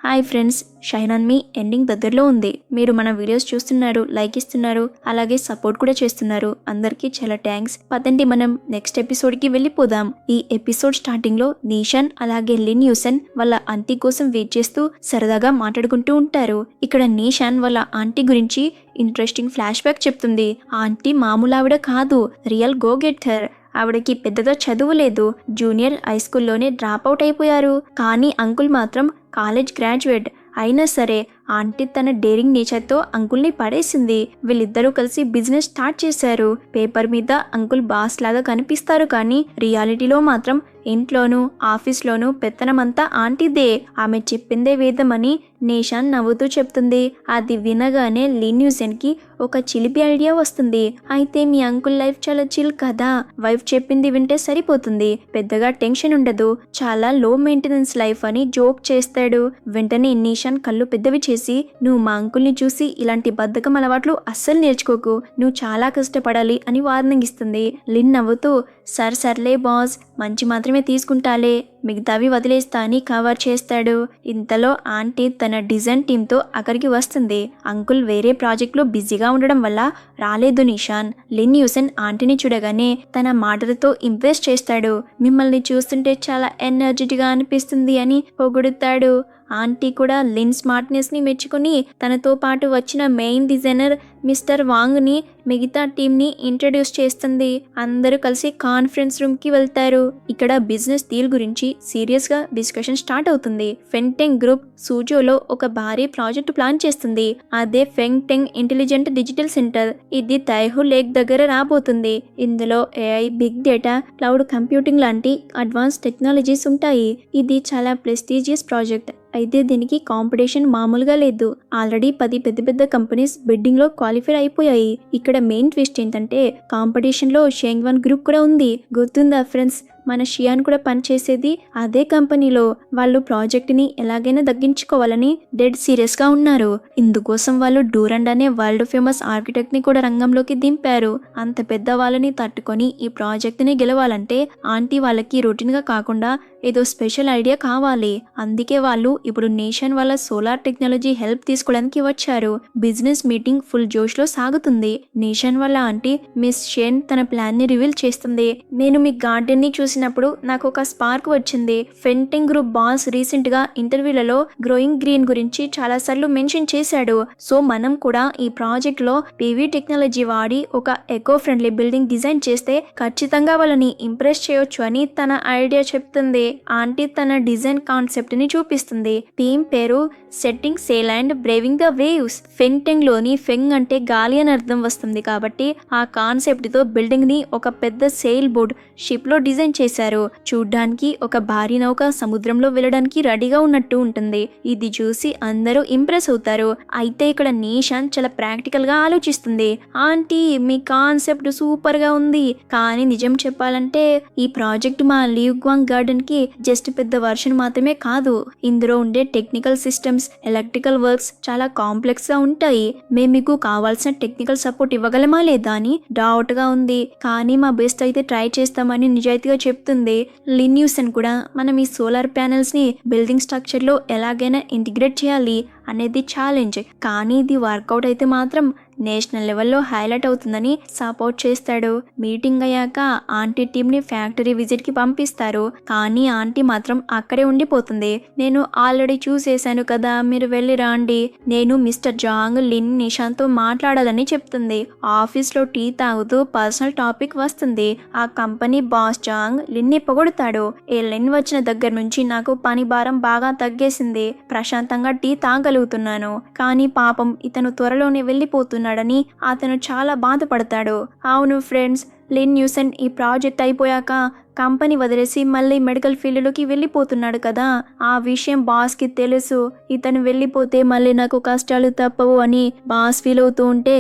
Hi friends, shine on me ending దగ్గరలో ఉంది. మీరు మన వీడియోస్ చూస్తున్నారు, లైక్ ఇస్తున్నారు, అలాగే సపోర్ట్ కూడా చేస్తున్నారు. అందరికీ చాలా థ్యాంక్స్. పదండి మనం నెక్స్ట్ ఎపిసోడ్కి వెళ్ళిపోదాం. ఈ ఎపిసోడ్ స్టార్టింగ్ లో నీషాన్ అలాగే లిన్ యూసన్ వాళ్ళ ఆంటీ కోసం వెయిట్ చేస్తూ సరదాగా మాట్లాడుకుంటూ ఉంటారు. ఇక్కడ నీషాన్ వాళ్ళ ఆంటీ గురించి ఇంట్రెస్టింగ్ ఫ్లాష్ బ్యాక్ చెప్తుంది. ఆ ఆంటీ మామూలు ఆవిడ కాదు, రియల్ గో గెటర్. ఆవిడకి పెద్దగా చదువు లేదు, జూనియర్ హై స్కూల్లోనే డ్రాప్ అవుట్ అయిపోయారు. కానీ అంకుల్ మాత్రం కాలేజ్ గ్రాడ్యుయేట్. అయినా సరే ఆంటీ తన డేరింగ్ నేచర్తో అంకుల్ని పడేసింది. వీళ్ళిద్దరూ కలిసి బిజినెస్ స్టార్ట్ చేశారు. పేపర్ మీద అంకుల్ బాస్ లాగా కనిపిస్తారు, కానీ రియాలిటీలో మాత్రం ఇంట్లోనూ ఆఫీస్లోనూ పెత్తనమంతా ఆంటీదే. ఆమె చెప్పిందే వేదమని నీషాన్ నవ్వుతూ చెప్తుంది. అది వినగానే లిన్ యూసన్కి ఒక చిలిపి ఐడియా వస్తుంది. అయితే మీ అంకుల్ లైఫ్ చాలా చిల్ కదా, వైఫ్ చెప్పింది వింటే సరిపోతుంది, పెద్దగా టెన్షన్ ఉండదు, చాలా లో మెయింటెనెన్స్ లైఫ్ అని జోక్ చేస్తాడు. వెంటనే నీషాన్ కళ్ళు పెద్దవి చేసి, నువ్వు మా అంకుల్ని చూసి ఇలాంటి బద్ధకం అలవాట్లు అస్సలు నేర్చుకోకు, నువ్వు చాలా కష్టపడాలి అని వార్నింగ్ ఇస్తుంది. లిన్ నవ్వుతూ, సర్లే బాస్, మంచి మాత్రమే తీసుకుంటాలే, మిగతావి వదిలేస్తా అని కవర్ చేస్తాడు. ఇంతలో ఆంటీ తన డిజైన్ టీంతో అక్కడికి వస్తుంది. అంకుల్ వేరే ప్రాజెక్ట్లో బిజీగా ఉండడం వల్ల రాలేదు నిషాన్. లిన్ యూసన్ ఆంటీని చూడగానే తన మాటలతో ఇంప్రెస్ చేస్తాడు. మిమ్మల్ని చూస్తుంటే చాలా ఎనర్జెటిక్గా అనిపిస్తుంది అని పొగుడుతాడు. ఆంటీ కూడా లిన్ స్మార్ట్నెస్ని మెచ్చుకుని తనతో పాటు వచ్చిన మెయిన్ డిజైనర్ మిస్టర్ వాంగ్ని మిగతా టీంని ఇంట్రడ్యూస్ చేస్తుంది. అందరూ కలిసి కాన్ఫరెన్స్ రూమ్కి వెళ్తారు. ఇక్కడ బిజినెస్ డీల్ గురించి సీరియస్గా డిస్కషన్ స్టార్ట్ అవుతుంది. ఫెంగ్టెంగ్ గ్రూప్ సూజోలో ఒక భారీ ప్రాజెక్ట్ ప్లాన్ చేస్తుంది. అదే ఫెంగ్టెంగ్ ఇంటెలిజెంట్ డిజిటల్ సెంటర్. ఇది తైహు లేక్ దగ్గర రాబోతుంది. ఇందులో AI, big data, cloud computing లాంటి అడ్వాన్స్ టెక్నాలజీస్ ఉంటాయి. ఇది చాలా ప్రెస్టీజియస్ ప్రాజెక్ట్. అయితే దీనికి కాంపిటీషన్ మామూలుగా లేదు. ఆల్రెడీ 10 పెద్ద కంపెనీస్ బిడ్డింగ్లో క్వాలిఫై అయిపోయాయి. ఇక్కడ మెయిన్ ట్విస్ట్ ఏంటంటే కాంపిటీషన్లో షెంగ్వాన్ గ్రూప్ కూడా ఉంది. గుర్తుందా ఫ్రెండ్స్, మన షియాన్ కూడా పనిచేసేది అదే కంపెనీలో. వాళ్ళు ప్రాజెక్ట్ని ఎలాగైనా దగ్గించుకోవాలని డెడ్ సీరియస్గా ఉన్నారు. ఇందుకోసం వాళ్ళు డూరండ్ అనే వరల్డ్ ఫేమస్ ఆర్కిటెక్ట్ని కూడా రంగంలోకి దింపారు. అంత పెద్ద వాళ్ళని తట్టుకొని ఈ ప్రాజెక్ట్ని గెలవాలంటే ఆంటీ వాళ్ళకి రొటీన్గా కాకుండా ఏదో స్పెషల్ ఐడియా కావాలి. అందుకే వాళ్ళు ఇప్పుడు నేషన్ వాళ్ళ సోలార్ టెక్నాలజీ హెల్ప్ తీసుకోవడానికి వచ్చారు. బిజినెస్ మీటింగ్ ఫుల్ జోష్లో సాగుతుంది. నేషన్ వాళ్ళ ఆంటీ మిస్ షేన్ తన ప్లాన్ని రివీల్ చేస్తుంది. నేను మీ గార్డెన్ని చూసినప్పుడు నాకు ఒక స్పార్క్ వచ్చింది. ఫెంగ్టెంగ్ గ్రూప్ బాస్ రీసెంట్ గా ఇంటర్వ్యూలలో గ్రోయింగ్ గ్రీన్ గురించి చాలా సార్లు మెన్షన్ చేశాడు. సో మనం కూడా ఈ ప్రాజెక్ట్ లో పీవీ టెక్నాలజీ వాడి ఒక ఎకో ఫ్రెండ్లీ బిల్డింగ్ డిజైన్ చేస్తే ఖచ్చితంగా వాళ్ళని ఇంప్రెస్ చేయొచ్చు అని తన ఐడియా చెప్తుంది. ఆంటీ తన డిజైన్ కాన్సెప్ట్ ని చూపిస్తుంది. టీమ్ పేరు setting sail and braving the waves. Fengteng లోని ఫెంగ్ అంటే గాలి అని అర్థం వస్తుంది కాబట్టి ఆ కాన్సెప్ట్ తో బిల్డింగ్ ని ఒక పెద్ద సెయిల్ బోర్డ్ షిప్ లో డిజైన్ చేశారు. చూడ్డానికి ఒక భారీ నౌక సముద్రంలో వెళ్ళడానికి రెడీగా ఉన్నట్టు ఉంటుంది. ఇది చూసి అందరూ ఇంప్రెస్ అవుతారు. అయితే ఇక్కడ నీషాన్ చాలా ప్రాక్టికల్ గా ఆలోచిస్తుంది. ఆంటీ, మీ కాన్సెప్ట్ సూపర్ గా ఉంది, కానీ నిజం చెప్పాలంటే ఈ ప్రాజెక్ట్ మా లియుగ్వాంగ్ గార్డెన్ కి జస్ట్ పెద్ద వర్షన్ మాత్రమే కాదు. ఇందులో ఉండే టెక్నికల్ సిస్టమ్స్, ఎలక్ట్రికల్ వర్క్స్ చాలా కాంప్లెక్స్ గా ఉంటాయి. మేము మీకు కావాల్సిన టెక్నికల్ సపోర్ట్ ఇవ్వగలమా లేదా అని డౌట్ గా ఉంది. కానీ మా బెస్ట్ అయితే ట్రై చేస్తామని నిజాయితీగా చెప్తుంది. లిన్ యూసన్ కూడా మనం ఈ సోలార్ ప్యానెల్స్ ని బిల్డింగ్ స్ట్రక్చర్ లో ఎలాగైనా ఇంటిగ్రేట్ చేయాలి అనేది ఛాలెంజ్. కానీ ఇది వర్కౌట్ అయితే మాత్రం నేషనల్ లెవెల్లో హైలైట్ అవుతుందని సపోర్ట్ చేస్తాడు. మీటింగ్ అయ్యాక ఆంటీ టీంని ఫ్యాక్టరీ విజిట్కి పంపిస్తారు. కానీ ఆంటీ మాత్రం అక్కడే ఉండిపోతుంది. నేను ఆల్రెడీ చూసేశాను కదా, మీరు వెళ్ళి రాండి, నేను మిస్టర్ జాంగ్ లిన్ నిషాన్తో మాట్లాడాలని చెప్తుంది. ఆఫీస్లో టీ తాగుతూ పర్సనల్ టాపిక్ వస్తుంది. ఆ కంపెనీ బాస్ జాంగ్ లిన్ని పొగడుతాడు. ఈ లిన్ వచ్చిన దగ్గర నుంచి నాకు పని భారం బాగా తగ్గేసింది, ప్రశాంతంగా టీ తాగలుగుతున్నాను. కానీ పాపం ఇతను త్వరలోనే వెళ్ళిపోతున్నాడని అతను చాలా బాధపడతాడు. అవును ఫ్రెండ్స్, లిన్ యూసన్ ఈ ప్రాజెక్ట్ అయిపోయాక కంపెనీ వదిలేసి మళ్ళీ మెడికల్ ఫీల్డ్లోకి వెళ్ళిపోతున్నాడు కదా. ఆ విషయం బాస్కి తెలుసు. ఇతను వెళ్ళిపోతే మళ్ళీ నాకు కష్టాలు తప్పవు అని బాస్ ఫీల్ అవుతూ ఉంటే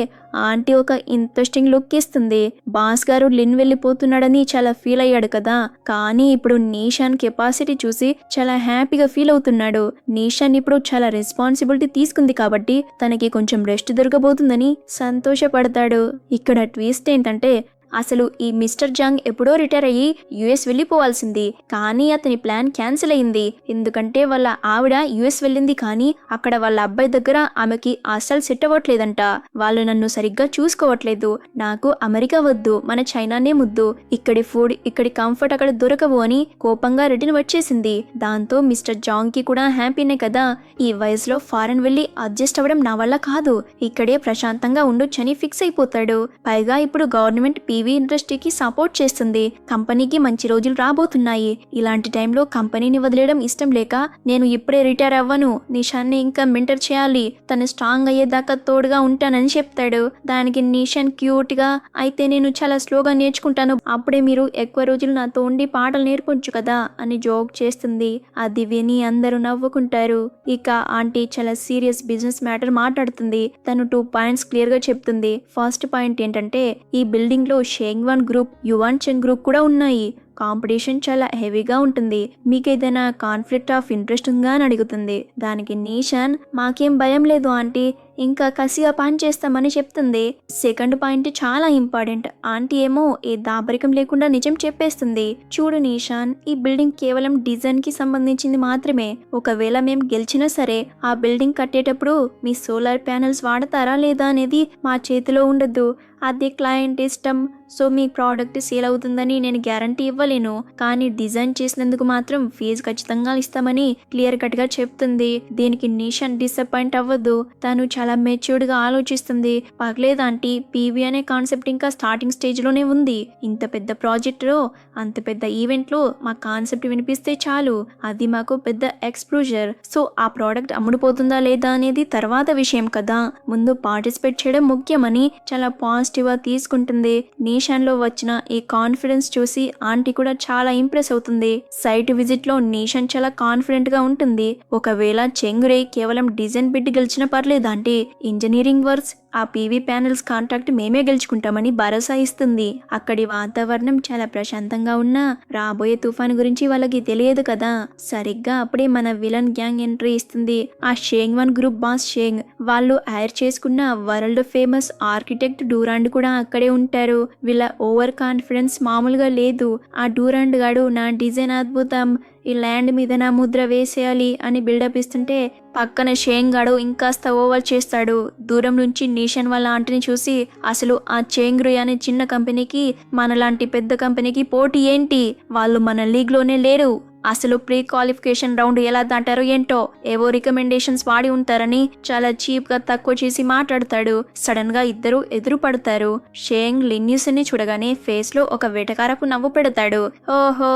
ఆంటీ ఒక ఇంట్రెస్టింగ్ లుక్ ఇస్తుంది. బాస్ గారు లిన్ వెళ్ళిపోతున్నాడని చాలా ఫీల్ అయ్యాడు కదా, కానీ ఇప్పుడు నీషాన్ కెపాసిటీ చూసి చాలా హ్యాపీగా ఫీల్ అవుతున్నాడు. నీషాన్ ఇప్పుడు చాలా రెస్పాన్సిబిలిటీ తీసుకుంది కాబట్టి తనకి కొంచెం రెస్ట్ దొరకబోతుందని సంతోషపడతాడు. ఇక్కడ ట్విస్ట్ ఏంటంటే అసలు ఈ మిస్టర్ జాంగ్ ఎప్పుడో రిటైర్ అయ్యి యుఎస్ వెళ్ళిపోవాల్సింది, కానీ అతని ప్లాన్ క్యాన్సిల్ అయింది. ఎందుకంటే వాళ్ళ ఆవిడ యుఎస్ వెళ్ళింది, కానీ అక్కడ వాళ్ళ అబ్బాయి దగ్గర ఆమెకి అస్సలు సెట్ అవ్వట్లేదంట. వాళ్ళు నన్ను సరిగ్గా చూసుకోవట్లేదు. నాకు అమెరికా వద్దు, మన చైనానే ముద్దు, ఇక్కడి ఫుడ్ ఇక్కడి కంఫర్ట్ అక్కడ దొరకవు అని కోపంగా రిటర్న్ వచ్చేసింది. దాంతో మిస్టర్ జాంగ్ కి కూడా హ్యాపీనే కదా, ఈ వయసులో ఫారెన్ వెళ్ళి అడ్జస్ట్ అవ్వడం నా వల్ల కాదు, ఇక్కడే ప్రశాంతంగా ఉండొచ్చని ఫిక్స్ అయిపోతాడు. పైగా ఇప్పుడు గవర్నమెంట్ పీవీ ఇండస్ట్రీకి సపోర్ట్ చేస్తుంది, కంపెనీకి మంచి రోజులు రాబోతున్నాయి. ఇలాంటి టైంలో కంపెనీని వదిలేయడం ఇష్టం లేక నేను ఇప్పుడే రిటైర్ అవ్వను, నిషాన్ని ఇంకా మెంటర్ చేయాలి, తను స్ట్రాంగ్ అయ్యేదాకా తోడుగా ఉంటానని చెప్తాడు. దానికి నిషాన్ క్యూట్ గా, అయితే నేను చాలా స్లోగా నేర్చుకుంటాను, అప్పుడే మీరు ఎక్కువ రోజులు నాతో ఉండి పాటలు నేర్పొచ్చు కదా అని జోక్ చేస్తుంది. అది విని అందరూ నవ్వుకుంటారు. ఇక ఆంటీ చాలా సీరియస్ బిజినెస్ మ్యాటర్ మాట్లాడుతుంది. తను 2 పాయింట్స్ క్లియర్ గా చెప్తుంది. ఫస్ట్ పాయింట్ ఏంటంటే, ఈ బిల్డింగ్ లో షేంగ్వాన్ గ్రూప్, యువాన్ చెంగ్ గ్రూప్ కూడా ఉన్నాయి. కాంపిటీషన్ చాలా హెవీగా ఉంటుంది, మీకు ఏదైనా కాన్ఫ్లిక్ట్ ఆఫ్ ఇంట్రెస్ట్ ఉందా అని అడుగుతుంది. దానికి నిషాన్, మాకేం భయం లేదు ఆంటీ, ఇంకా కసిగా పని చేస్తామని చెప్తుంది. సెకండ్ పాయింట్ చాలా ఇంపార్టెంట్. ఆంటీ ఏమో ఏ దాపరికం లేకుండా నిజం చెప్పేస్తుంది. చూడు నిషాన్, ఈ బిల్డింగ్ కేవలం డిజైన్ కి సంబంధించింది మాత్రమే. ఒకవేళ మేం గెలిచినా సరే ఆ బిల్డింగ్ కట్టేటప్పుడు మీ సోలార్ ప్యానెల్స్ వాడతారా లేదా అనేది మా చేతిలో ఉండదు, అది క్లయింట్ ఇష్టం. సో మీ ప్రోడక్ట్ సేల్ అవుతుందని నేను గ్యారంటీ ఇవ్వలేను, కానీ డిజైన్ చేసినందుకు మాత్రం ఫీజు ఖచ్చితంగా ఇస్తామని క్లియర్ కట్ గా చెప్తుంది. దీనికి నిషాన్ డిసప్పాయింట్ అవ్వదు. తను చాలా మెచ్యూర్డ్ గా ఆలోచిస్తుంది. పర్లేదంటే పీవీ అనే కాన్సెప్ట్ ఇంకా స్టార్టింగ్ స్టేజ్ లోనే ఉంది. ఇంత పెద్ద ప్రాజెక్ట్ లో, అంత పెద్ద ఈవెంట్ లో మా కాన్సెప్ట్ వినిపిస్తే చాలు, అది మాకు పెద్ద ఎక్స్ప్లోజర్. సో ఆ ప్రోడక్ట్ అమ్ముడుపోతుందా లేదా అనేది తర్వాత విషయం కదా, ముందు పార్టిసిపేట్ చేయడం ముఖ్యమని చాలా పాజిటివ్ గా తీసుకుంటుంది. నిషాన్ లో వచ్చిన ఈ కాన్ఫిడెన్స్ చూసి ఆంటీ కూడా చాలా ఇంప్రెస్ అవుతుంది. సైట్ విజిట్ లో నిషాన్ చాలా కాన్ఫిడెంట్ గా ఉంటుంది. ఒకవేళ చెంగ్ రే కేవలం డిజైన్ బిడ్ గెలిచినా పర్లేదంటే ఇంజనీరింగ్ వర్క్స్, ఆ పీవీ ప్యానెల్స్ కాంట్రాక్ట్ మేమే గెలుచుకుంటామని భరోసా ఇస్తుంది. అక్కడి వాతావరణం చాలా ప్రశాంతంగా ఉన్నా రాబోయే తుఫాను గురించి వాళ్ళకి తెలియదు కదా. సరిగ్గా అప్పుడే మన విలన్ గ్యాంగ్ ఎంట్రీ ఇస్తుంది. ఆ షేంగ్వాన్ గ్రూప్ బాస్ షేంగ్, వాళ్ళు హైర్ చేసుకున్న వరల్డ్ ఫేమస్ ఆర్కిటెక్ట్ డూరాండ్ కూడా అక్కడే ఉంటారు. వీళ్ళ ఓవర్ కాన్ఫిడెన్స్ మామూలుగా లేదు. ఆ డూరాండ్ గాడు నా డిజైన్ అద్భుతం, ఈ ల్యాండ్ మీద నా ముద్ర వేసేయాలి అని బిల్డప్ ఇస్తుంటే పక్కన షేంగ్ గాడు ఇంకాస్త ఓవర్ చేస్తాడు. దూరం నుంచి నిషాన్ వాళ్ళ ఆంటీని చూసి, అసలు ఆ చెంగ్ రే అనే చిన్న కంపెనీకి మనలాంటి పెద్ద కంపెనీకి పోటీ ఏంటి, వాళ్ళు మన లీగ్ లోనే లేరు, అసలు ప్రీ క్వాలిఫికేషన్ రౌండ్ ఎలా దాటారో ఏంటో, ఏవో రికమెండేషన్స్ వాడి ఉంటారని చాలా చీప్ గా తక్కువ చేసి మాట్లాడతాడు. సడన్ గా ఇద్దరు ఎదురు పడతారు. షేంగ్ లిన్యూసన్ ని చూడగానే ఫేస్ లో ఒక వెటకారపు నవ్వు పెడతాడు. ఓహో,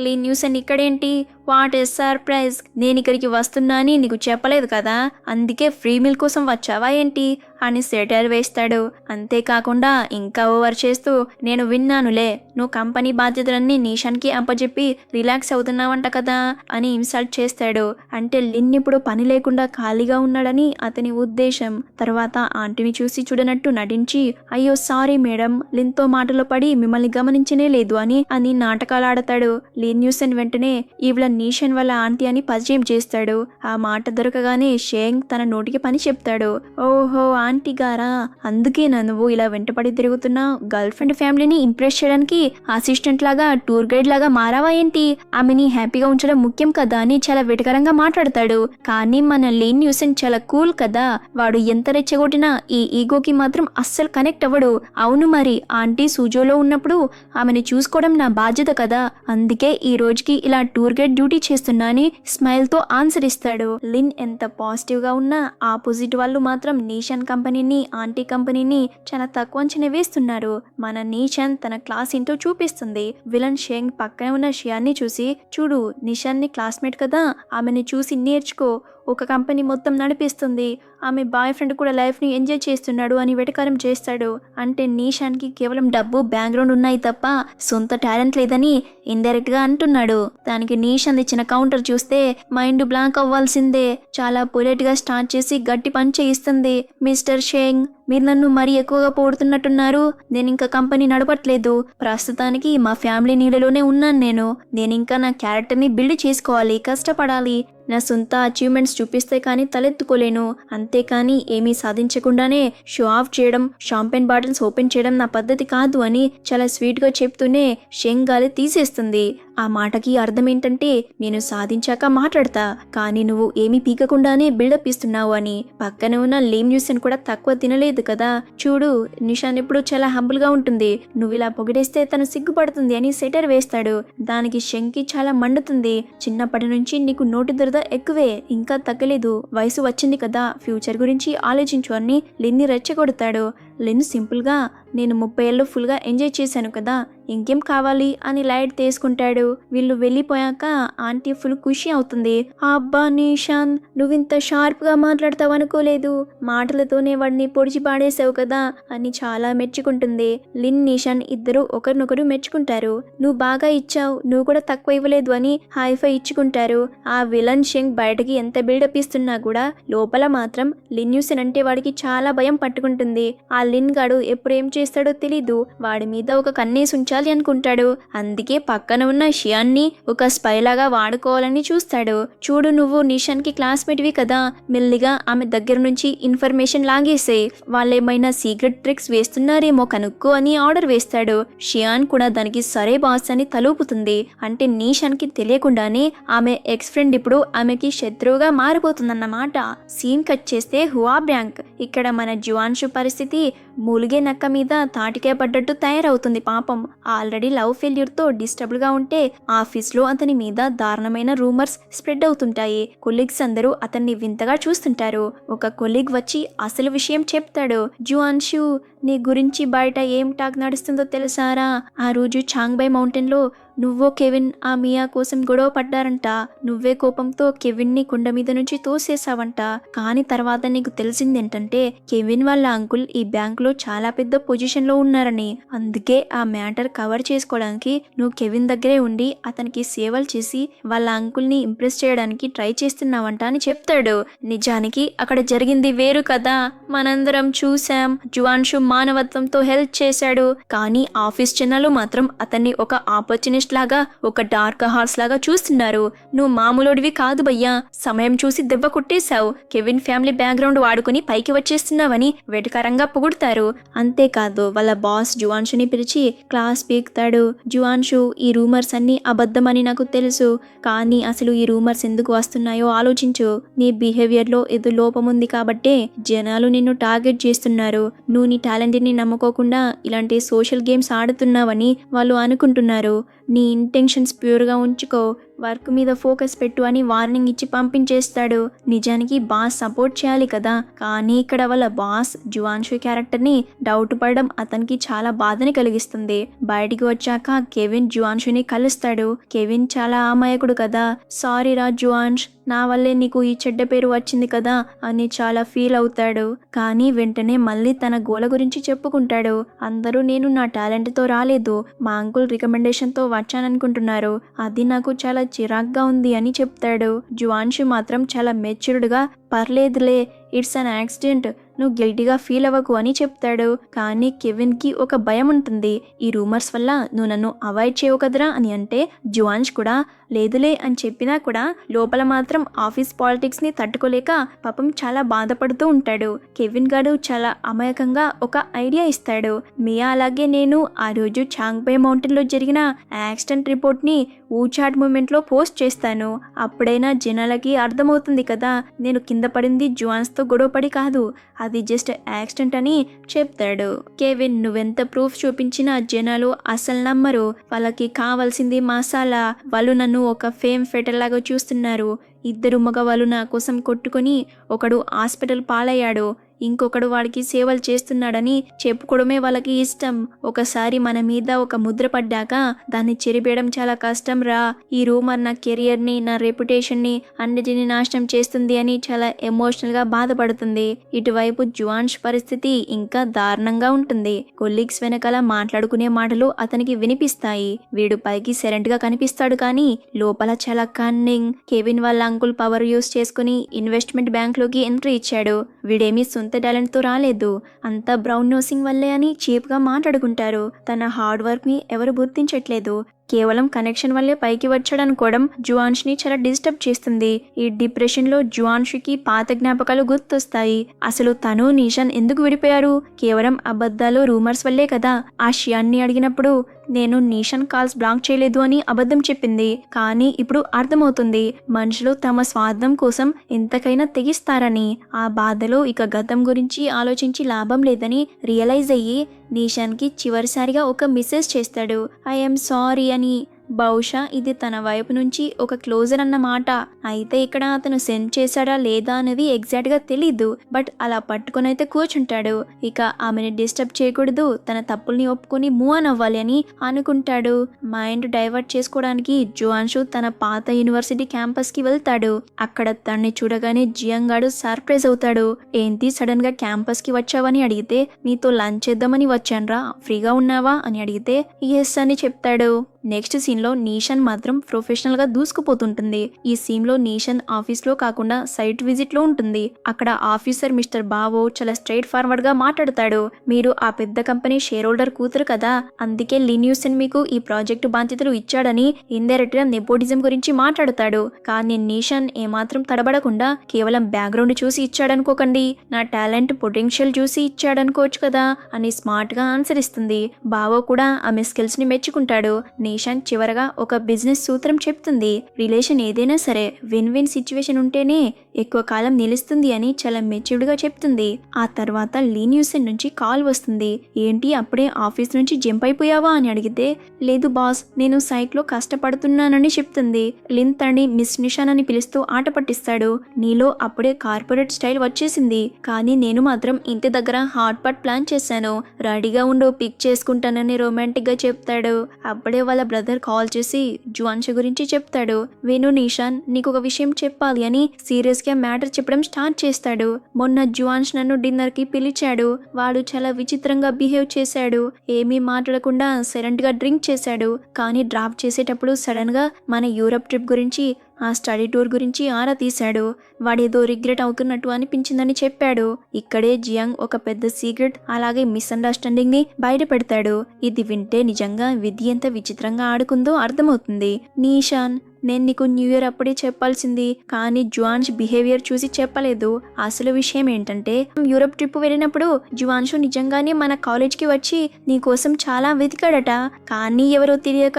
లిన్యూసన్ ఇక్కడేంటి, వాట్ ఇస్ సర్ప్రైజ్, నేను ఇక్కడికి వస్తున్నా అని నీకు చెప్పలేదు కదా, అందుకే ఫ్రీ మీల్ కోసం వచ్చావా ఏంటి అని సెటైర్ వేస్తాడు. అంతేకాకుండా ఇంకా ఓవర్ చేస్తూ, నేను విన్నానులే, నువ్వు కంపెనీ బాధ్యతలన్నీ నిషాన్కి అప్పచెప్పి రిలాక్స్ అవుతున్నావంట కదా అని ఇన్సల్ట్ చేస్తాడు. అంటే లిన్ ఇప్పుడు పని లేకుండా ఖాళీగా ఉన్నాడని అతని ఉద్దేశం. తర్వాత ఆంటీని చూసి చూడనట్టు నటించి, అయ్యో సారీ మేడం, లిన్తో మాటలో పడి మిమ్మల్ని గమనించనే లేదు అని నాటకాలు ఆడతాడు. లిన్యూసన్ వెంటనే ఈవిడ నిషాన్ వాళ్ళ ఆంటీ అని పరిచయం చేస్తాడు. ఆ మాట దొరకగానే షేంగ్ తన నోటికి పని చెప్తాడు. ఓహో ఆంటీ గారా, అందుకే నువ్వు ఇలా వెంటపడి తిరుగుతున్నా, గర్ల్ ఫ్రెండ్ ఫ్యామిలీని ఇంప్రెస్ చేయడానికి అసిస్టెంట్ లాగా టూర్ గైడ్ లాగా మారావా ఏంటి, ఆమెని హ్యాపీగా ఉంచడం ముఖ్యం కదా అని చాలా వెటకరంగా మాట్లాడతాడు. కానీ మన లిన్యూసన్ చాలా కూల్ కదా, వాడు ఎంత రెచ్చగొట్టినా ఈ ఈగోకి మాత్రం అస్సలు కనెక్ట్ అవ్వడు. అవును మరి, ఆంటీ సూజోలో ఉన్నప్పుడు ఆమెని చూసుకోవడం నా బాధ్యత కదా, అందుకే ఈ రోజుకి ఇలా టూర్ గైడ్ డ్యూటీ చేస్తున్నా అని స్మైల్ తో ఆన్సర్ ఇస్తాడు. లిన్ ఎంత పాజిటివ్ గా ఉన్నా ఆపోజిట్ వాళ్ళు మాత్రం నిషాన్ కంపెనీని, ఆంటీ కంపెనీని చాలా తక్కువ అంచనా వేస్తున్నారు. మన నిషాన్ తన క్లాస్ ఏంటో చూపిస్తుంది. విలన్ షేంగ్ పక్కన ఉన్న షియాన్ని చూసి, చూడు నిషాన్ ని క్లాస్మేట్ కదా, ఆమెని చూసి నేర్చుకో, ఒక కంపెనీ మొత్తం నడిపిస్తుంది, ఆమె బాయ్ ఫ్రెండ్ కూడా లైఫ్ ని ఎంజాయ్ చేస్తున్నాడు అని వెటకారం చేస్తాడు. అంటే నిషాన్కి కేవలం డబ్బు బ్యాక్గ్రౌండ్ ఉన్నాయి తప్ప సొంత టాలెంట్ లేదని ఇండైరెక్ట్ గా అంటున్నాడు. దానికి నిషాన్ ఇచ్చిన కౌంటర్ చూస్తే మైండ్ బ్లాంక్ అవ్వాల్సిందే. చాలా పొలైట్ గా స్టార్ట్ చేసి గట్టి పని చేయిస్తుంది. మిస్టర్ షేంగ్, మీరు నన్ను మరీ ఎక్కువగా పోడుతున్నట్టున్నారు, నేను ఇంకా కంపెనీ నడపట్లేదు, ప్రస్తుతానికి మా ఫ్యామిలీ నీడలోనే ఉన్నాను. నేను ఇంకా నా క్యారెక్టర్ ని బిల్డ్ చేసుకోవాలి, కష్టపడాలి, నా సొంత అచీవ్మెంట్స్ చూపిస్తే కానీ తలెత్తుకోలేను, అంతేకాని ఏమీ సాధించకుండానే షో ఆఫ్ చేయడం, షాంపెన్ బాటిల్స్ ఓపెన్ చేయడం నా పద్ధతి కాదు అని చాలా స్వీట్గా చెప్తూనే షెంగ్ గాలి తీసేస్తుంది. ఆ మాటకి అర్థం ఏంటంటే నేను సాధించాక మాట్లాడతా, కానీ నువ్వు ఏమీ పీకకుండానే బిల్డప్ ఇస్తున్నావు అని. పక్కన ఉన్న లీమ్ న్యూసన్ కూడా తక్కువ తినలేదు కదా, చూడు నిషాన్ ఎప్పుడు చాలా హంబుల్గా ఉంటుంది, నువ్వు ఇలా పొగిడేస్తే తను సిగ్గుపడుతుంది అని సెటర్ వేస్తాడు. దానికి షెంగ్కి చాలా మండుతుంది. చిన్నప్పటి నుంచి నీకు నోటి దురద ఎక్కువే, ఇంకా తగ్గలేదు, వయసు వచ్చింది కదా, ఫ్యూచర్ గురించి ఆలోచించు అని లిన్ని రెచ్చగొడతాడు. లిన్ సింపుల్గా నేను 30 ఏళ్ళు ఫుల్గా ఎంజాయ్ చేశాను కదా, ఇంకేం కావాలి అని లైట్ తీసుకుంటాడు. వీళ్ళు వెళ్ళిపోయాక ఆంటీ ఫుల్ ఖుషి అవుతుంది. అబ్బా నిషాన్, నువ్వింత షార్ప్గా మాట్లాడతావు అనుకోలేదు, మాటలతోనే వాడిని పొడిచి పాడేసావు కదా అని చాలా మెచ్చుకుంటుంది. లిన్ నిషాన్ ఇద్దరు ఒకరినొకరు మెచ్చుకుంటారు. నువ్వు బాగా ఇచ్చావు, నువ్వు కూడా తక్కువ ఇవ్వలేదు అని హైఫై ఇచ్చుకుంటారు. ఆ విలన్ షెంగ్ బయటకి ఎంత బిల్డప్ ఇస్తున్నా కూడా లోపల మాత్రం లిన్ న్యూసన్ అంటే వాడికి చాలా భయం పట్టుకుంటుంది. ఆ లిన్ గాడు ఎప్పుడు ఏం చేస్తాడో తెలీదు, వాడి మీద ఒక కన్నేసి ఉంచాలి అనుకుంటాడు. అందుకే పక్కన ఉన్న షియాన్ని ఒక స్పై లాగా వాడుకోవాలని చూస్తాడు. చూడు నువ్వు నిషాన్ కి క్లాస్మేట్వి కదా, మెల్లిగా ఆమె దగ్గర నుంచి ఇన్ఫర్మేషన్ లాగేసే, వాళ్ళేమైనా సీక్రెట్ ట్రిక్స్ వేస్తున్నారేమో కనుక్కో అని ఆర్డర్ వేస్తాడు. షియాన్ కూడా దానికి సరే బాస్ అని తలూపుతుంది. అంటే నిషాన్ కి తెలియకుండానే ఆమె ఎక్స్ ఫ్రెండ్ ఇప్పుడు ఆమెకి శత్రువుగా మారిపోతుందన్నమాట. సీన్ కట్ చేస్తే హువా బ్యాంక్. ఇక్కడ మన జువాన్షు పరిస్థితి మూలిగే నక్క మీద తాటికే పడ్డట్టు తయారవుతుంది. పాపం ఆల్రెడీ లవ్ ఫెయిల్యూర్తో డిస్టర్బ్డ్గా ఉంటే ఆఫీస్లో అతని మీద దారుణమైన రూమర్స్ స్ప్రెడ్ అవుతుంటాయి. కొలీగ్స్ అందరూ అతన్ని వింతగా చూస్తుంటారు. ఒక కొలీగ్ వచ్చి అసలు విషయం చెప్తాడు. జువాన్షు, నీ గురించి బయట ఏం టాక్ నడుస్తుందో తెలుసారా, ఆ రోజు చాంగ్బై మౌంటైన్లో నువ్వో కెవిన్ ఆ మియా కోసం గొడవ పడ్డారంట, నువ్వే కోపంతో కెవిన్ని కొండ మీద నుంచి తోసేసావంట. కానీ తర్వాత నీకు తెలిసిందేంటంటే కెవిన్ వాళ్ళ అంకుల్ ఈ బ్యాంకులో చాలా పెద్ద పొజిషన్లో ఉన్నారని. అందుకే ఆ మ్యాటర్ కవర్ చేసుకోవడానికి నువ్వు కెవిన్ దగ్గరే ఉండి అతనికి సేవలు చేసి వాళ్ళ అంకుల్ని ఇంప్రెస్ చేయడానికి ట్రై చేస్తున్నావంట అని చెప్తాడు. నిజానికి అక్కడ జరిగింది వేరు కదా, మనందరం చూసాం. జువాన్షు మానవత్వంతో హెల్ప్ చేశాడు, కానీ ఆఫీస్ జనాలు మాత్రం అతన్ని ఒక ఆపర్చునిస్ట్ లాగా, ఒక డార్క్ హార్స్ లాగా చూస్తున్నారు. నువ్వు మామూలుడివి కాదు భయ్యా, సమయం చూసి దెబ్బ కొట్టేశావు, కెవిన్ ఫ్యామిలీ బ్యాక్గ్రౌండ్ వాడుకుని పైకి వచ్చేస్తున్నావని వెటకారంగా పొగుడతారు. అంతేకాదు వాళ్ళ బాస్ జువాన్షుని పిలిచి క్లాస్ పీకుతాడు. జువాన్షు, ఈ రూమర్స్ అన్ని అబద్ధమని నాకు తెలుసు, కానీ అసలు ఈ రూమర్స్ ఎందుకు వస్తున్నాయో ఆలోచించు. నీ బిహేవియర్లో ఏదో లోపం ఉంది కాబట్టే జనాలు నిన్ను టార్గెట్ చేస్తున్నారు. నువ్వు నీ టాలెంట్ని నమ్ముకోకుండా ఇలాంటి సోషల్ గేమ్స్ ఆడుతున్నావని వాళ్ళు అనుకుంటున్నారు. నీ ఇంటెన్షన్స్ ప్యూర్గా ఉంచుకో, వర్క్ మీద ఫోకస్ పెట్టు అని వార్నింగ్ ఇచ్చి పంపించేస్తాడు. నిజానికి బాస్ సపోర్ట్ చేయాలి కదా, కానీ ఇక్కడ వాళ్ళ బాస్ జువాన్షు క్యారెక్టర్ని డౌట్ పడడం అతనికి చాలా బాధని కలిగిస్తుంది. బయటికి వచ్చాక కెవిన్ జువాన్షుని కలుస్తాడు. కెవిన్ చాలా అమాయకుడు కదా, సారీ రా జువాన్ష్, నా వల్లే నీకు ఈ చెడ్డ పేరు వచ్చింది కదా అని చాలా ఫీల్ అవుతాడు. కానీ వెంటనే మళ్ళీ తన గోల గురించి చెప్పుకుంటాడు. అందరూ నేను నా టాలెంట్తో రాలేదు, మా అంకుల్ రికమెండేషన్తో వచ్చాననుకుంటున్నారు, అది నాకు చాలా చిరాగ్గా ఉంది అని చెప్తాడు. జువాన్షు మాత్రం చాలా మెచ్యూర్డ్గా పర్లేదులే, ఇట్స్ అన్ యాక్సిడెంట్, నువ్వు గిల్టీగా ఫీల్ అవ్వకు అని చెప్తాడు. కానీ కెవిన్కి ఒక భయం ఉంటుంది. ఈ రూమర్స్ వల్ల నువ్వు నన్ను అవాయిడ్ చేయవు కదరా అని అంటే జువాన్ష్ కూడా లేదులే అని చెప్పినా కూడా లోపల మాత్రం ఆఫీస్ పాలిటిక్స్ని తట్టుకోలేక పాపం చాలా బాధపడుతూ ఉంటాడు. కెవిన్ గాడు చాలా అమాయకంగా ఒక ఐడియా ఇస్తాడు. మియా అలాగే నేను ఆ రోజు చాంగ్బై మౌంటైన్లో జరిగిన యాక్సిడెంట్ రిపోర్ట్ని ఊచాట్ మూమెంట్లో పోస్ట్ చేస్తాను, అప్పుడైనా జనాలకి అర్థమవుతుంది కదా నేను కింద పడింది జువాన్స్తో గొడవపడి కాదు, అది జస్ట్ యాక్సిడెంట్ అని చెప్తాడు. కెవిన్, నువ్వెంత ప్రూఫ్ చూపించినా జనాలు అసలు నమ్మరు, వాళ్ళకి కావాల్సింది మసాలా, వాళ్ళు నన్ను ఒక ఫేమ్ ఫెటర్ లాగా చూస్తున్నారు. ఇద్దరు మగవాళ్ళు నా కోసం కొట్టుకొని ఒకడు హాస్పిటల్ పాలయ్యాడు, ఇంకొకడు వాడికి సేవలు చేస్తున్నాడని చెప్పుకోవడమే వాళ్ళకి ఇష్టం. ఒకసారి మన మీద ఒక ముద్ర పడ్డాక దాన్ని చెరిపేయడం చాలా కష్టం రా. ఈ రూమర్ నా కెరియర్ని, నా రెప్యుటేషన్ని అన్నిటిని నాశనం చేస్తుంది అని చాలా ఎమోషనల్గా బాధపడుతుంది. ఇటువైపు జువాన్ష్ పరిస్థితి ఇంకా దారుణంగా ఉంటుంది. కొలీగ్స్ వెనకాల మాట్లాడుకునే మాటలు అతనికి వినిపిస్తాయి. వీడు పైకి సైలెంట్గా కనిపిస్తాడు, కానీ లోపల చాలా కన్నింగ్. కెవిన్ వాళ్ళ అంకుల్ పవర్ యూస్ చేసుకుని ఇన్వెస్ట్మెంట్ బ్యాంక్లోకి ఎంట్రీ ఇచ్చాడు. వీడేమీ సొంత టాలెంట్తో రాలేదు, అంతా బ్రౌన్ నోసింగ్ వల్లే అని చీప్గా మాట్లాడుకుంటారు. తన హార్డ్ వర్క్ని ఎవరు గుర్తించట్లేదు. కేవలం కనెక్షన్ వల్లే పైకి వచ్చాడనుకోవడం జువాన్షిని చాలా డిస్టర్బ్ చేస్తుంది. ఈ డిప్రెషన్ లో జువాన్షికి పాత జ్ఞాపకాలు గుర్తొస్తాయి. అసలు తను నిషాన్ ఎందుకు విడిపోయారు? కేవలం అబద్ధాలు రూమర్స్ వల్లే కదా. ఆ షియాన్ని అడిగినప్పుడు నేను నిషాన్ కాల్స్ బ్లాక్ చేయలేదు అని అబద్ధం చెప్పింది. కానీ ఇప్పుడు అర్థమవుతుంది మనుషులు తమ స్వార్థం కోసం ఎంతకైనా తెగిస్తారని. ఆ బాధలో ఇక గతం గురించి ఆలోచించి లాభం లేదని రియలైజ్ అయ్యి నిషాన్కి చివరిసారిగా ఒక మెసేజ్ చేస్తాడు, ఐఎమ్ సారీ అని. బహుశా ఇది తన వైపు నుంచి ఒక క్లోజర్ అన్నమాట. అయితే ఇక్కడ అతను సెండ్ చేశాడా లేదా అనేది ఎగ్జాక్ట్ గా తెలీదు. బట్ అలా పట్టుకొని అయితే కూర్చుంటాడు. ఇక ఆమెని డిస్టర్బ్ చేయకూడదు, తన తప్పుల్ని ఒప్పుకొని మూవ్ ఆన్ అవ్వాలి అని అనుకుంటాడు. మైండ్ డైవర్ట్ చేసుకోవడానికి జువాన్షు తన పాత యూనివర్సిటీ క్యాంపస్ కి వెళ్తాడు. అక్కడ తన్ని చూడగానే జియాంగ్ గాడు సర్ప్రైజ్ అవుతాడు. ఏంటి సడన్ గా క్యాంపస్ కి వచ్చావని అడిగితే, నీతో లంచ్ చేద్దామని వచ్చాన్రా, ఫ్రీగా ఉన్నావా అని అడిగితే ఎస్ అని చెప్తాడు. నెక్స్ట్ సీన్ లో నిషాన్ మాత్రం ప్రొఫెషనల్ గా దూసుకుపోతుంటుంది. ఈ సీన్ లో నిషాన్ ఆఫీస్ లో కాకుండా సైట్ విజిట్ లో ఉంటుంది. అక్కడ ఆఫీసర్ మిస్టర్ బావో చాలా స్ట్రైట్ ఫార్వర్డ్ గా మాట్లాడతాడు. మీరు ఆ పెద్ద కంపెనీ షేర్ హోల్డర్ కూతురు కదా, అందుకే లిన్యూసన్ మీకు ఈ ప్రాజెక్టు బాధ్యతలు ఇచ్చాడని ఇండైరెక్ట్ గా నెపోటిజం గురించి మాట్లాడతాడు. కానీ నిషాన్ ఏమాత్రం తడబడకుండా కేవలం బ్యాక్గ్రౌండ్ చూసి ఇచ్చాడనుకోకండి, నా టాలెంట్ పొటెన్షియల్ చూసి ఇచ్చాడనుకోవచ్చు కదా అని స్మార్ట్ గా ఆన్సర్ ఇస్తుంది. బావో కూడా ఆమె స్కిల్స్ ని మెచ్చుకుంటాడు. నిషాన్ చివరగా ఒక బిజినెస్ సూత్రం చెప్తుంది, రిలేషన్ ఏదైనా సరే విన్ విన్ సిచ్యువేషన్ ఉంటేనే ఎక్కువ కాలం నిలుస్తుంది అని చాలా మెచ్యూర్డ్ గా చెప్తుంది. ఆ తర్వాత లీన్యూసన్ నుంచి కాల్ వస్తుంది. ఏంటి అప్పుడే ఆఫీస్ నుంచి జంప్ అయిపోయావా అని అడిగితే, లేదు బాస్, నేను సైట్ లో కష్టపడుతున్నానని చెప్తుంది. లిన్ తనని మిస్ నిషాన్ అని పిలుస్తూ ఆట పట్టిస్తాడు. నీలో అప్పుడే కార్పొరేట్ స్టైల్ వచ్చేసింది, కానీ నేను మాత్రం ఇంటి దగ్గర హాట్ పాట్ ప్లాన్ చేశాను, రెడీగా ఉండు, పిక్ చేసుకుంటానని రొమాంటిక్ గా చెప్తాడు. అప్పుడే వాళ్ళ బ్రదర్ కాల్ చేసి జువాన్షి గురించి చెప్తాడు. వేణు, నిషాన్ నీకు ఒక విషయం చెప్పాలి అని సీరియస్ గా మ్యాటర్ చెప్పడం స్టార్ట్ చేస్తాడు. మొన్న జువాన్ష్ నన్ను డిన్నర్ కి పిలిచాడు. వాడు చాలా విచిత్రంగా బిహేవ్ చేశాడు. ఏమీ మాట్లాడకుండా సైలెంట్ గా డ్రింక్ చేశాడు. కానీ డ్రాప్ చేసేటప్పుడు సడన్ గా మన యూరప్ ట్రిప్ గురించి, ఆ స్టడీ టూర్ గురించి ఆరా తీశాడు. వాడేదో రిగ్రెట్ అవుతున్నట్టు అనిపించిందని చెప్పాడు. ఇక్కడే జియాంగ్ ఒక పెద్ద సీక్రెట్ అలాగే మిస్అండర్స్టాండింగ్ ని బయట పెడతాడు. ఇది వింటే నిజంగా విధి ఎంత విచిత్రంగా ఆడుకుందో అర్థమవుతుంది. నిషాన్, నేను నీకు న్యూ ఇయర్ అప్పుడే చెప్పాల్సింది, కానీ జువాన్ష్ బిహేవియర్ చూసి చెప్పలేదు. అసలు విషయం ఏంటంటే, యూరప్ ట్రిప్ వెళ్ళినప్పుడు జువాన్షు నిజంగానే మన కాలేజ్కి వచ్చి నీ కోసం చాలా వెతికాడట. కానీ ఎవరో తెలియక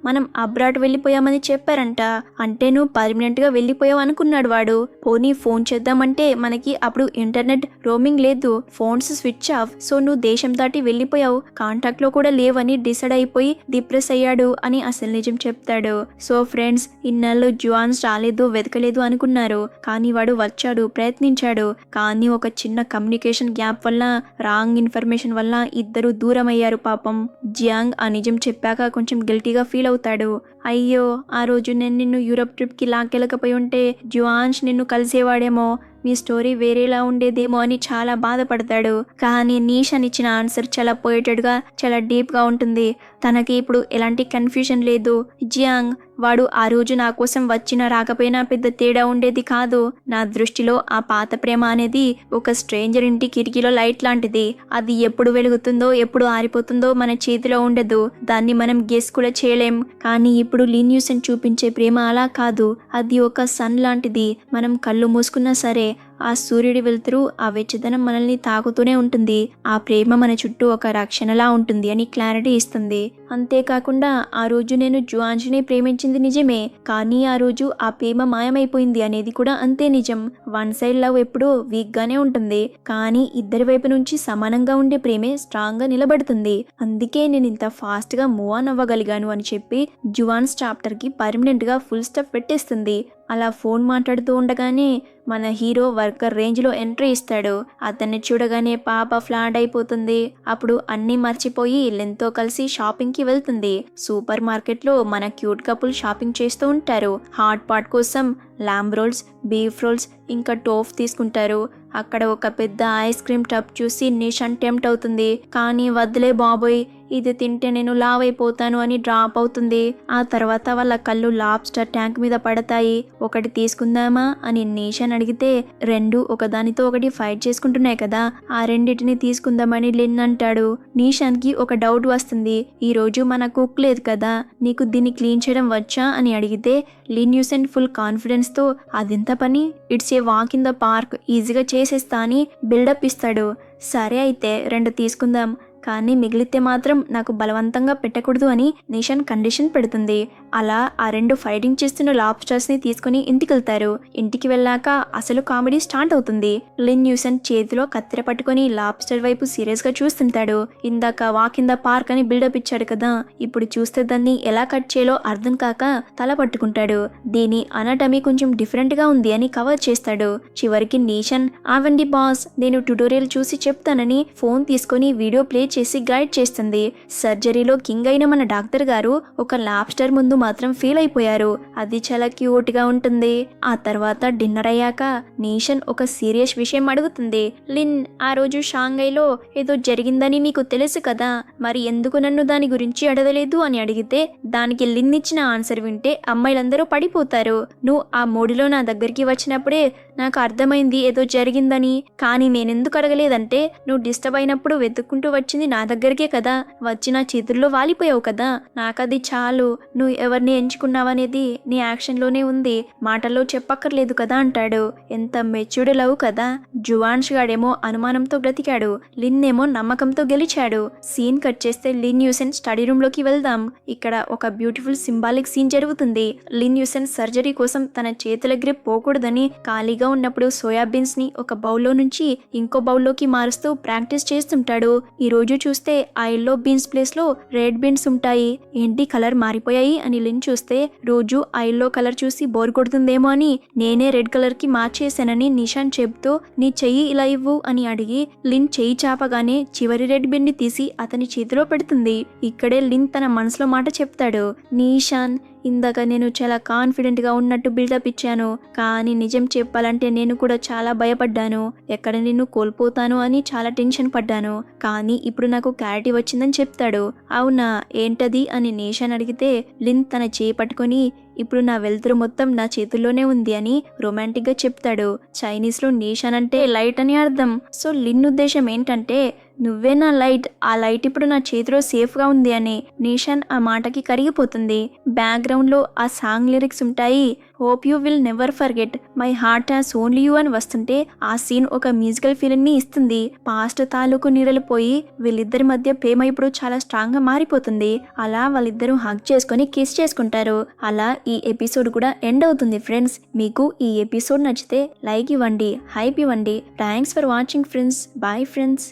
మనం అబ్రాడ్ వెళ్ళిపోయామని చెప్పారంట. అంటే నువ్వు పర్మనెంట్ గా వెళ్ళిపోయావు అనుకున్నాడు వాడు. పోనీ ఫోన్ చేద్దామంటే మనకి అప్పుడు ఇంటర్నెట్ రోమింగ్ లేదు, ఫోన్స్ స్విచ్ ఆఫ్. సో నువ్వు దేశం దాటి వెళ్ళిపోయావు, కాంటాక్ట్ లో కూడా లేవని డిసైడ్ అయిపోయి డిప్రెస్ అయ్యాడు అని అసలు నిజం చెప్తాడు. సో ఫ్రెండ్స్, ఇన్నాళ్ళు జువాన్స్ రాలేదు, వెతకలేదు అనుకున్నారు. కానీ వాడు వచ్చాడు, ప్రయత్నించాడు. కానీ ఒక చిన్న కమ్యూనికేషన్ గ్యాప్ వల్ల, రాంగ్ ఇన్ఫర్మేషన్ వల్ల ఇద్దరు దూరం అయ్యారు పాపం. జియాంగ్ ఆ నిజం చెప్పాక కొంచెం గిల్టీగా ఫీల్ అవుతాడు. అయ్యో, ఆ రోజు నేను నిన్ను యూరప్ ట్రిప్ కి లాక్కెళ్ళకపోయి ఉంటే జువాన్స్ నిన్ను కలిసేవాడేమో, మీ స్టోరీ వేరేలా ఉండేదేమో అని చాలా బాధపడతాడు. కానీ నిషాన్ ఇచ్చిన ఆన్సర్ చాలా పోయేటెడ్గా, చాలా డీప్గా ఉంటుంది. తనకి ఇప్పుడు ఎలాంటి కన్ఫ్యూజన్ లేదు. జియాంగ్, వాడు ఆ రోజు నా కోసం వచ్చినా రాకపోయినా పెద్ద తేడా ఉండేది కాదు. నా దృష్టిలో ఆ పాత ప్రేమ అనేది ఒక స్ట్రేంజర్ ఇంటి కిటికీలో లైట్ లాంటిది. అది ఎప్పుడు వెలుగుతుందో ఎప్పుడు ఆరిపోతుందో మన చేతిలో ఉండదు. దాన్ని మనం గెస్ కూడా చేయలేం. కానీ ఇప్పుడు లీన్యూసన్ చూపించే ప్రేమ అలా కాదు. అది ఒక సన్ లాంటిది. మనం కళ్ళు మూసుకున్నా సరే ఆ సూర్యుడి వెలుతురు, ఆ వెచ్చదనం మనల్ని తాకుతూనే ఉంటుంది. ఆ ప్రేమ మన చుట్టూ ఒక రక్షణలా ఉంటుంది అని క్లారిటీ ఇస్తుంది. అంతేకాకుండా ఆ రోజు నేను జువాన్షిని ప్రేమించింది నిజమే, కానీ ఆ రోజు ఆ ప్రేమ మాయమైపోయింది అనేది కూడా అంతే నిజం. వన్ సైడ్ లవ్ ఎప్పుడూ వీక్ గానే ఉంటుంది, కానీ ఇద్దరి వైపు నుంచి సమానంగా ఉండే ప్రేమే స్ట్రాంగ్ గా నిలబడుతుంది. అందుకే నేను ఇంత ఫాస్ట్ గా మూవ్ ఆన్ అవ్వగలిగాను అని చెప్పి జువాన్స్ చాప్టర్ కి పర్మనెంట్ గా ఫుల్ స్టాప్ పెట్టేస్తుంది. అలా ఫోన్ మాట్లాడుతూ ఉండగానే మన హీరో వర్కర్ రేంజ్ లో ఎంట్రీ ఇస్తాడు. అతన్ని చూడగానే పాప ఫ్లాట్ అయిపోతుంది. అప్పుడు అన్నీ మర్చిపోయి లెన్తో కలిసి షాపింగ్ కి వెళ్తుంది. సూపర్ మార్కెట్ లో మన క్యూట్ కపుల్ షాపింగ్ చేస్తూ ఉంటారు. హాట్ పాట్ కోసం ల్యాంబ్ రోల్స్, బీఫ్ రోల్స్ ఇంకా టోఫ్ తీసుకుంటారు. అక్కడ ఒక పెద్ద ఐస్ క్రీమ్ టబ్ చూసి నిషాన్ టెంప్ట్ అవుతుంది. కానీ వద్దులే బాబోయ్, ఇది తింటే నేను లావ్ అయిపోతాను అని డ్రాప్ అవుతుంది. ఆ తర్వాత వాళ్ళ కళ్ళు లాబ్స్టర్ ట్యాంక్ మీద పడతాయి. ఒకటి తీసుకుందామా అని నిషాన్ అడిగితే రెండు ఒకదానితో ఒకటి ఫైట్ చేసుకుంటున్నాయి కదా, ఆ రెండిటిని తీసుకుందామని లిన్ అంటాడు. నిషాన్ కి ఒక డౌట్ వస్తుంది. ఈ రోజు మన కుక్ లేదు కదా, నీకు దీన్ని క్లీన్ చేయడం వచ్చా అని అడిగితే లిన్ యూసెన్ ఫుల్ కాన్ఫిడెన్స్ తో అదెంత పని, it's a walk in the park, ఈజీగా చేసేస్తా అని బిల్డప్ ఇస్తాడు. సరే అయితే రెండు తీసుకుందాం, కానీ మిగిలితే మాత్రం నాకు బలవంతంగా పెట్టకూడదు అని నిషాన్ కండిషన్ పెడుతుంది. అలా ఆ రెండు ఫైటింగ్ చేస్తున్న లాబ్స్టర్స్ ని తీసుకుని ఇంటికి వెళ్తారు. ఇంటికి వెళ్ళాక అసలు కామెడీ స్టార్ట్ అవుతుంది. లిన్ యూసెన్ చేతిలో కత్తెర పట్టుకుని లాబ్స్టర్ వైపు సీరియస్ గా చూస్తుంటాడు. ఇందాక వాక్ ఇన్ ద పార్క్ అని బిల్డప్ ఇచ్చాడు కదా, ఇప్పుడు చూస్తే దాన్ని ఎలా కట్ చేయాలో అర్థం కాక తల పట్టుకుంటాడు. దీని అనటమీ కొంచెం డిఫరెంట్ గా ఉంది అని కవర్ చేస్తాడు. చివరికి నిషాన్ ఆవండి బాస్, నేను ట్యుటోరియల్ చూసి చెప్తానని ఫోన్ తీసుకొని వీడియో ప్లే చేసి గైడ్ చేస్తుంది. సర్జరీలో కింగ్ అయిన మన డాక్టర్ గారు ఒక లాబ్స్టర్ ముందు మాత్రం ఫీల్ అయిపోయారు. అది చాలా క్యూట్ గా ఉంటుంది. ఆ తర్వాత డిన్నర్ అయ్యాక నిషాన్ ఒక సీరియస్ విషయం అడుగుతుంది. లిన్, ఆ రోజు షాంఘైలో ఏదో జరిగిందని నీకు తెలుసు కదా, మరి ఎందుకు నన్ను దాని గురించి అడగలేదు అని అడిగితే దానికి లిన్ ఇచ్చిన ఆన్సర్ వింటే అమ్మాయిలందరూ పడిపోతారు. నువ్వు ఆ మూడిలో నా దగ్గరికి వచ్చినప్పుడే నాకు అర్థమైంది ఏదో జరిగిందని, కానీ నేనెందుకు అడగలేదంటే నువ్వు డిస్టర్బ్ అయినప్పుడు వెతుక్కుంటూ వచ్చింది నా దగ్గరికే కదా, వచ్చి నా చేతుల్లో వాలిపోయావు కదా, నాకది చాలు. నువ్వు ఎవరిని ఎంచుకున్నావనేది నీ యాక్షన్లోనే ఉంది, మాటల్లో చెప్పక్కర్లేదు కదా అంటాడు. ఎంత మెచ్యూర్డ్ లవ్ కదా. జువాన్ష్ గాడేమో అనుమానంతో బ్రతికాడు, లిన్ ఏమో నమ్మకంతో గెలిచాడు. సీన్ కట్ చేస్తే లిన్ యూసెన్ స్టడీ రూమ్ లోకి వెళ్దాం. ఇక్కడ ఒక బ్యూటిఫుల్ సింబాలిక్ సీన్ జరుగుతుంది. లిన్ యూసెన్ సర్జరీ కోసం తన చేతుల గ్రిప్ పోకూడదని ఖాళీగా ఉన్నప్పుడు సోయాబీన్స్ ని ఒక బౌల్లో నుంచి ఇంకో బౌల్లోకి మారుస్తూ ప్రాక్టీస్ చేస్తుంటాడు. ఈ రోజు చూస్తే ఆ ఎల్లో బీన్స్ ప్లేస్ లో రెడ్ బీన్స్ ఉంటాయి. ఏంటి కలర్ మారిపోయాయి అని లిన్ చూస్తే రోజు ఆ ఎల్లో కలర్ చూసి బోర్ కొడుతుందేమో అని నేనే రెడ్ కలర్ కి మార్చేశానని నిషాన్ చెబుతూ నీ చెయ్యి ఇలా ఇవ్వు అని అడిగి లిన్ చెయ్యి చాపగానే చివరి రెడ్ బీన్ ని తీసి అతని చేతిలో పెడుతుంది. ఇక్కడే లిన్ తన మనసులో మాట చెప్తాడు. నిషాన్, ఇందాక నేను చాలా కాన్ఫిడెంట్గా ఉన్నట్టు బిల్డప్ ఇచ్చాను, కానీ నిజం చెప్పాలంటే నేను కూడా చాలా భయపడ్డాను. ఎక్కడ నిన్ను కోల్పోతాను అని చాలా టెన్షన్ పడ్డాను. కానీ ఇప్పుడు నాకు క్లారిటీ వచ్చిందని చెప్తాడు. అవునా, ఏంటది అని నిషాన్ అడిగితే లిన్ తన చేయి పట్టుకొని ఇప్పుడు నా వెలుతురు మొత్తం నా చేతుల్లోనే ఉంది అని రొమాంటిక్ గా చెప్తాడు. చైనీస్ లో నిషాన్ అంటే లైట్ అని అర్థం. సో లిన్ ఉద్దేశం ఏంటంటే నువ్వే నా లైట్, ఆ లైట్ ఇప్పుడు నా చేతిలో సేఫ్ గా ఉంది అని. నిషాన్ ఆ మాటకి కరిగిపోతుంది. బ్యాక్గ్రౌండ్ లో ఆ సాంగ్ లిరిక్స్ ఉంటాయి. Hope you will never forget my heart has only you అని వస్తుంటే ఆ సీన్ ఒక మ్యూజికల్ ఫీలింగ్ ని ఇస్తుంది. పాస్ట్ తాలూకు నీడలు పోయి వీళ్ళిద్దరి మధ్య ప్రేమ ఇప్పుడు చాలా స్ట్రాంగ్ గా మారిపోతుంది. అలా వాళ్ళిద్దరూ హగ్ చేసుకొని కిస్ చేసుకుంటారు. అలా ఈ ఎపిసోడ్ కూడా ఎండ్ అవుతుంది ఫ్రెండ్స్. మీకు ఈ ఎపిసోడ్ నచ్చితే లైక్ ఇవ్వండి, హైప్ ఇవ్వండి. Thanks for watching friends. Bye friends.